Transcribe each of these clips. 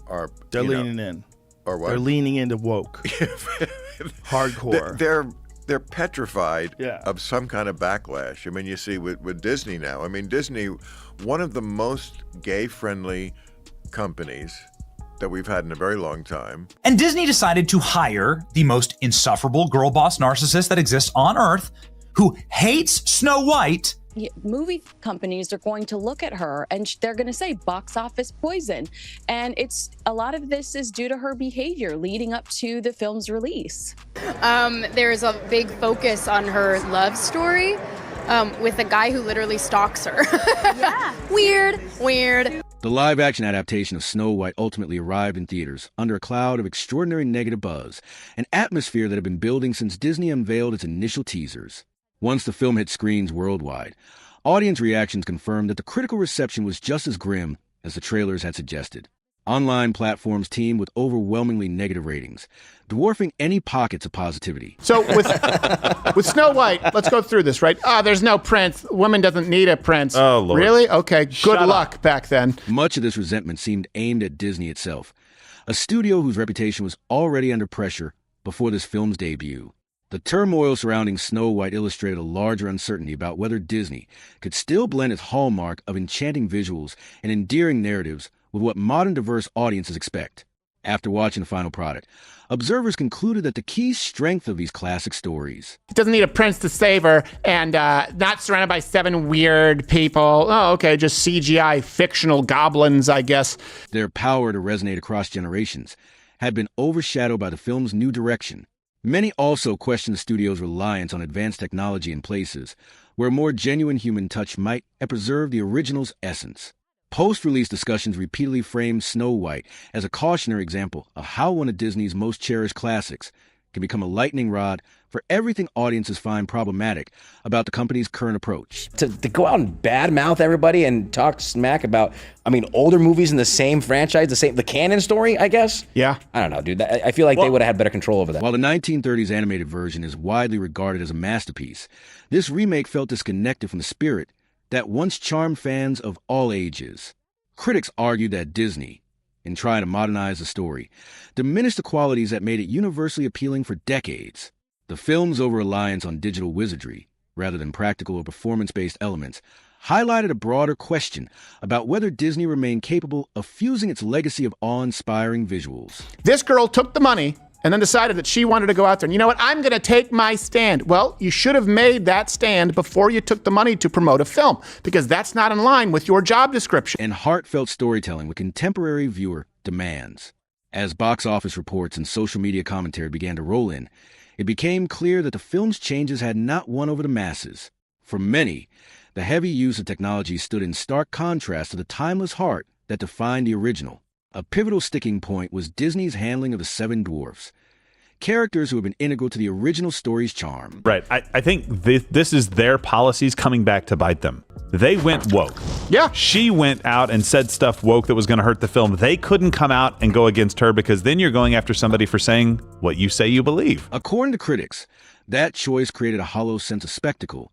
are they're leaning in. Or what? They're leaning into woke. Hardcore. They're petrified Yeah. of some kind of backlash. I mean, you see with Disney now. I mean, Disney, one of the most gay-friendly companies that we've had in a very long time. And Disney decided to hire the most insufferable girl boss narcissist that exists on Earth, who hates Snow White. Movie companies are going to look at her and they're going to say box office poison. And a lot of this is due to her behavior leading up to the film's release. There's a big focus on her love story with a guy who literally stalks her. Yeah. Weird. The live-action adaptation of Snow White ultimately arrived in theaters under a cloud of extraordinary negative buzz, an atmosphere that had been building since Disney unveiled its initial teasers. Once the film hit screens worldwide, audience reactions confirmed that the critical reception was just as grim as the trailers had suggested. Online platforms teemed with overwhelmingly negative ratings, dwarfing any pockets of positivity. So with Snow White, let's go through this, right? There's no prince. Woman doesn't need a prince. Oh, Lord. Really? Okay, good luck back then. Much of this resentment seemed aimed at Disney itself, a studio whose reputation was already under pressure before this film's debut. The turmoil surrounding Snow White illustrated a larger uncertainty about whether Disney could still blend its hallmark of enchanting visuals and endearing narratives with what modern diverse audiences expect. After watching the final product, observers concluded that the key strength of these classic stories... It doesn't need a prince to save her, and not surrounded by 7 weird people. Oh, okay, just CGI fictional goblins, I guess. Their power to resonate across generations had been overshadowed by the film's new direction. Many also questioned the studio's reliance on advanced technology in places where a more genuine human touch might have preserved the original's essence. Post-release discussions repeatedly framed Snow White as a cautionary example of how one of Disney's most cherished classics can become a lightning rod for everything audiences find problematic about the company's current approach. To go out and badmouth everybody and talk smack about, older movies in the same franchise, the canon story, I guess? Yeah. I don't know, dude. I feel like they would have had better control over that. While the 1930s animated version is widely regarded as a masterpiece, this remake felt disconnected from the spirit that once charmed fans of all ages. Critics argued that Disney, in trying to modernize the story, diminished the qualities that made it universally appealing for decades. The film's over-reliance on digital wizardry, rather than practical or performance-based elements, highlighted a broader question about whether Disney remained capable of fusing its legacy of awe-inspiring visuals. This girl took the money and then decided that she wanted to go out there and, you know what, I'm going to take my stand. Well, you should have made that stand before you took the money to promote a film, because that's not in line with your job description. And heartfelt storytelling with contemporary viewer demands. As box office reports and social media commentary began to roll in, it became clear that the film's changes had not won over the masses. For many, the heavy use of technology stood in stark contrast to the timeless heart that defined the original. A pivotal sticking point was Disney's handling of the Seven Dwarfs, characters who have been integral to the original story's charm. Right. I think this is their policies coming back to bite them. They went woke. Yeah. She went out and said stuff woke that was going to hurt the film. They couldn't come out and go against her, because then you're going after somebody for saying what you say you believe. According to critics, that choice created a hollow sense of spectacle,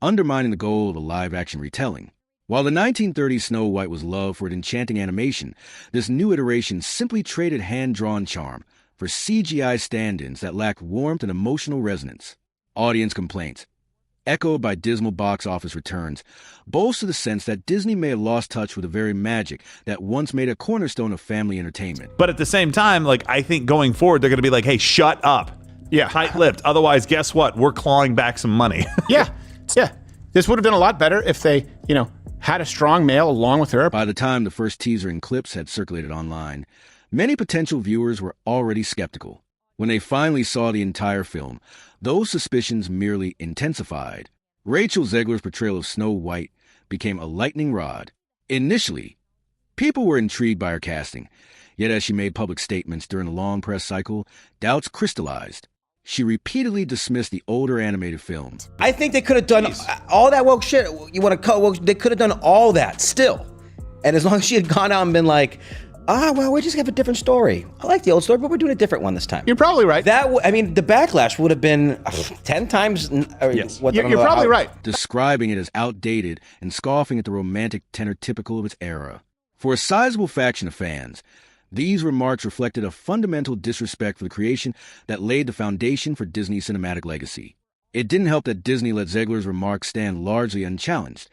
undermining the goal of a live-action retelling. While the 1930s Snow White was loved for its enchanting animation, this new iteration simply traded hand-drawn charm for CGI stand-ins that lacked warmth and emotional resonance. Audience complaints, echoed by dismal box office returns, bolster the sense that Disney may have lost touch with the very magic that once made a cornerstone of family entertainment. But at the same time, I think going forward, they're going to be like, hey, shut up. Yeah. Tight-lipped. Otherwise, guess what? We're clawing back some money. Yeah. This would have been a lot better if they, had a strong male along with her. By the time the first teaser and clips had circulated online, many potential viewers were already skeptical. When they finally saw the entire film, those suspicions merely intensified. Rachel Zegler's portrayal of Snow White became a lightning rod. Initially, people were intrigued by her casting, yet as she made public statements during a long press cycle, doubts crystallized. She repeatedly dismissed the older animated films. I think they could have done all that woke shit. You want to cut woke? They could have done all that still. And as long as she had gone out and been like, we just have a different story. I like the old story, but we're doing a different one this time. You're probably right. The backlash would have been 10 times. Yes. You're probably right. Describing it as outdated and scoffing at the romantic tenor typical of its era. For a sizable faction of fans, these remarks reflected a fundamental disrespect for the creation that laid the foundation for Disney's cinematic legacy. It didn't help that Disney let Zegler's remarks stand largely unchallenged,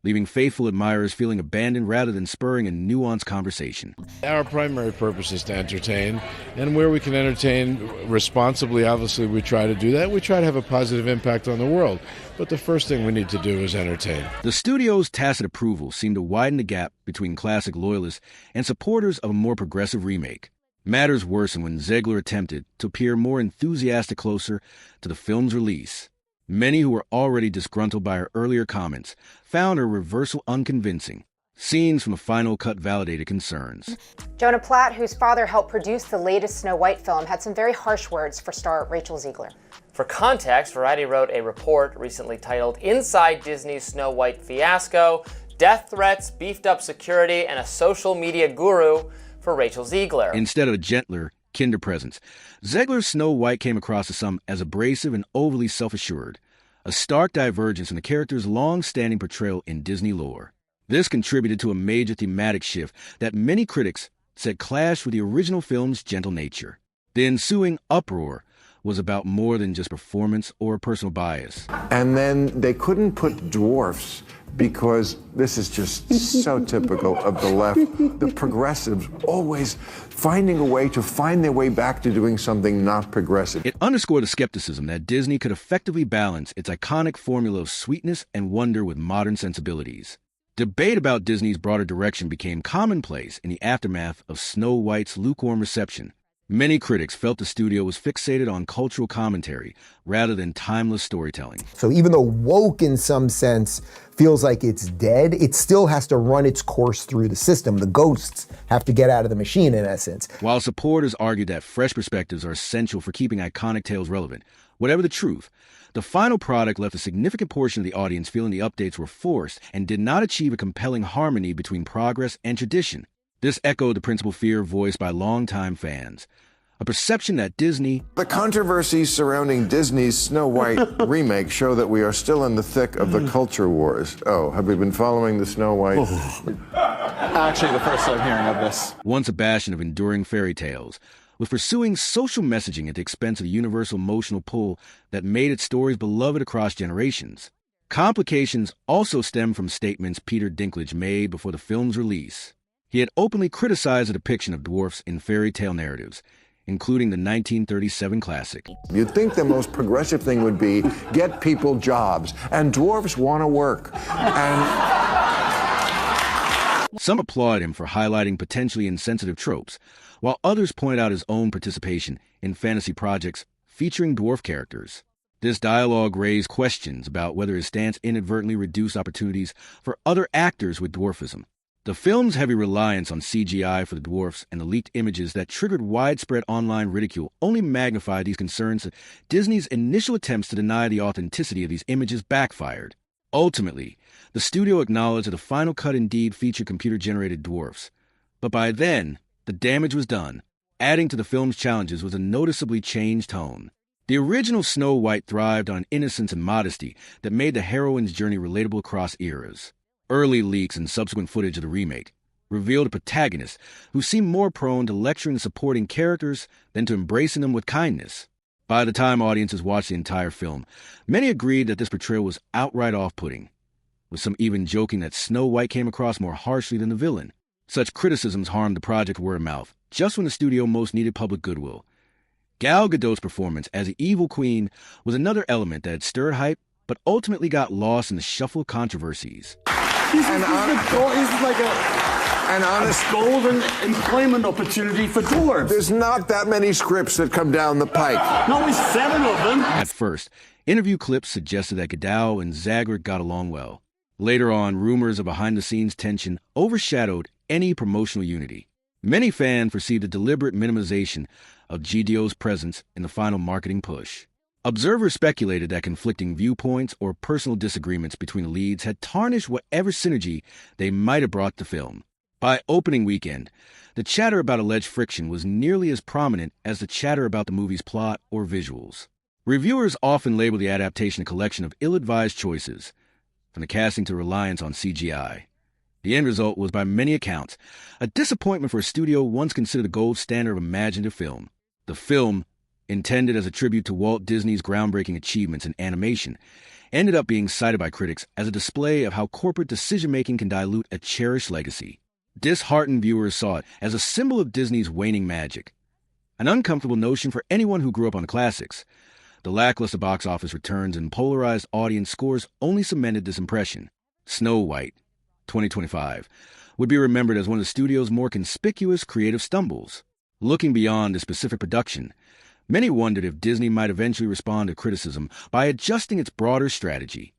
leaving faithful admirers feeling abandoned rather than spurring a nuanced conversation. Our primary purpose is to entertain, and where we can entertain responsibly, obviously we try to do that. We try to have a positive impact on the world, but the first thing we need to do is entertain. The studio's tacit approval seemed to widen the gap between classic loyalists and supporters of a more progressive remake. Matters worsened when Zegler attempted to appear more enthusiastic closer to the film's release. Many who were already disgruntled by her earlier comments found her reversal unconvincing. Scenes from the final cut validated concerns. Jonah Platt, whose father helped produce the latest Snow White film, had some very harsh words for star Rachel Zegler. For context, Variety wrote a report recently titled Inside Disney's Snow White Fiasco, Death Threats, Beefed Up Security, and a Social Media Guru for Rachel Zegler. Instead of a gentler, kinder presence, Zegler's Snow White came across to some as abrasive and overly self-assured, a stark divergence from the character's long-standing portrayal in Disney lore. This contributed to a major thematic shift that many critics said clashed with the original film's gentle nature. The ensuing uproar was about more than just performance or personal bias. And then they couldn't put dwarfs because this is just so typical of the left. The progressives always finding a way to find their way back to doing something not progressive. It underscored the skepticism that Disney could effectively balance its iconic formula of sweetness and wonder with modern sensibilities. Debate about Disney's broader direction became commonplace in the aftermath of Snow White's lukewarm reception. Many critics felt the studio was fixated on cultural commentary rather than timeless storytelling. So even though woke in some sense feels like it's dead, it still has to run its course through the system. The ghosts have to get out of the machine in essence. While supporters argued that fresh perspectives are essential for keeping iconic tales relevant, whatever the truth, the final product left a significant portion of the audience feeling the updates were forced and did not achieve a compelling harmony between progress and tradition. This echoed the principal fear voiced by longtime fans, a perception that Disney... The controversies surrounding Disney's Snow White remake show that we are still in the thick of the culture wars. Oh, have we been following the Snow White? Actually, the first I'm hearing of this. Once a bastion of enduring fairy tales, was pursuing social messaging at the expense of the universal emotional pull that made its stories beloved across generations. Complications also stem from statements Peter Dinklage made before the film's release. He had openly criticized the depiction of dwarfs in fairy tale narratives, including the 1937 classic. You'd think the most progressive thing would be get people jobs, and dwarfs want to work. Some applaud him for highlighting potentially insensitive tropes, while others point out his own participation in fantasy projects featuring dwarf characters. This dialogue raised questions about whether his stance inadvertently reduced opportunities for other actors with dwarfism. The film's heavy reliance on CGI for the dwarfs and the leaked images that triggered widespread online ridicule only magnified these concerns. Disney's initial attempts to deny the authenticity of these images backfired. Ultimately, the studio acknowledged that the final cut indeed featured computer-generated dwarfs. But by then, the damage was done. Adding to the film's challenges was a noticeably changed tone. The original Snow White thrived on innocence and modesty that made the heroine's journey relatable across eras. Early leaks and subsequent footage of the remake revealed a protagonist who seemed more prone to lecturing the supporting characters than to embracing them with kindness. By the time audiences watched the entire film, many agreed that this portrayal was outright off-putting, with some even joking that Snow White came across more harshly than the villain. Such criticisms harmed the project word of mouth, just when the studio most needed public goodwill. Gal Gadot's performance as the evil queen was another element that had stirred hype, but ultimately got lost in the shuffle of controversies. This is like an honest golden employment opportunity for dwarves. There's not that many scripts that come down the pike. No, there's 7 of them. At first, interview clips suggested that Gadot and Zegler got along well. Later on, rumors of behind-the-scenes tension overshadowed any promotional unity. Many fans perceived a deliberate minimization of GDO's presence in the final marketing push. Observers speculated that conflicting viewpoints or personal disagreements between the leads had tarnished whatever synergy they might have brought to film. By opening weekend, the chatter about alleged friction was nearly as prominent as the chatter about the movie's plot or visuals. Reviewers often label the adaptation a collection of ill-advised choices, from the casting to reliance on CGI. The end result was, by many accounts, a disappointment for a studio once considered the gold standard of imaginative film. The film, intended as a tribute to Walt Disney's groundbreaking achievements in animation, ended up being cited by critics as a display of how corporate decision-making can dilute a cherished legacy. Disheartened viewers saw it as a symbol of Disney's waning magic, an uncomfortable notion for anyone who grew up on the classics. The lackluster box office returns and polarized audience scores only cemented this impression. Snow White, 2025, would be remembered as one of the studio's more conspicuous creative stumbles. Looking beyond the specific production, many wondered if Disney might eventually respond to criticism by adjusting its broader strategy.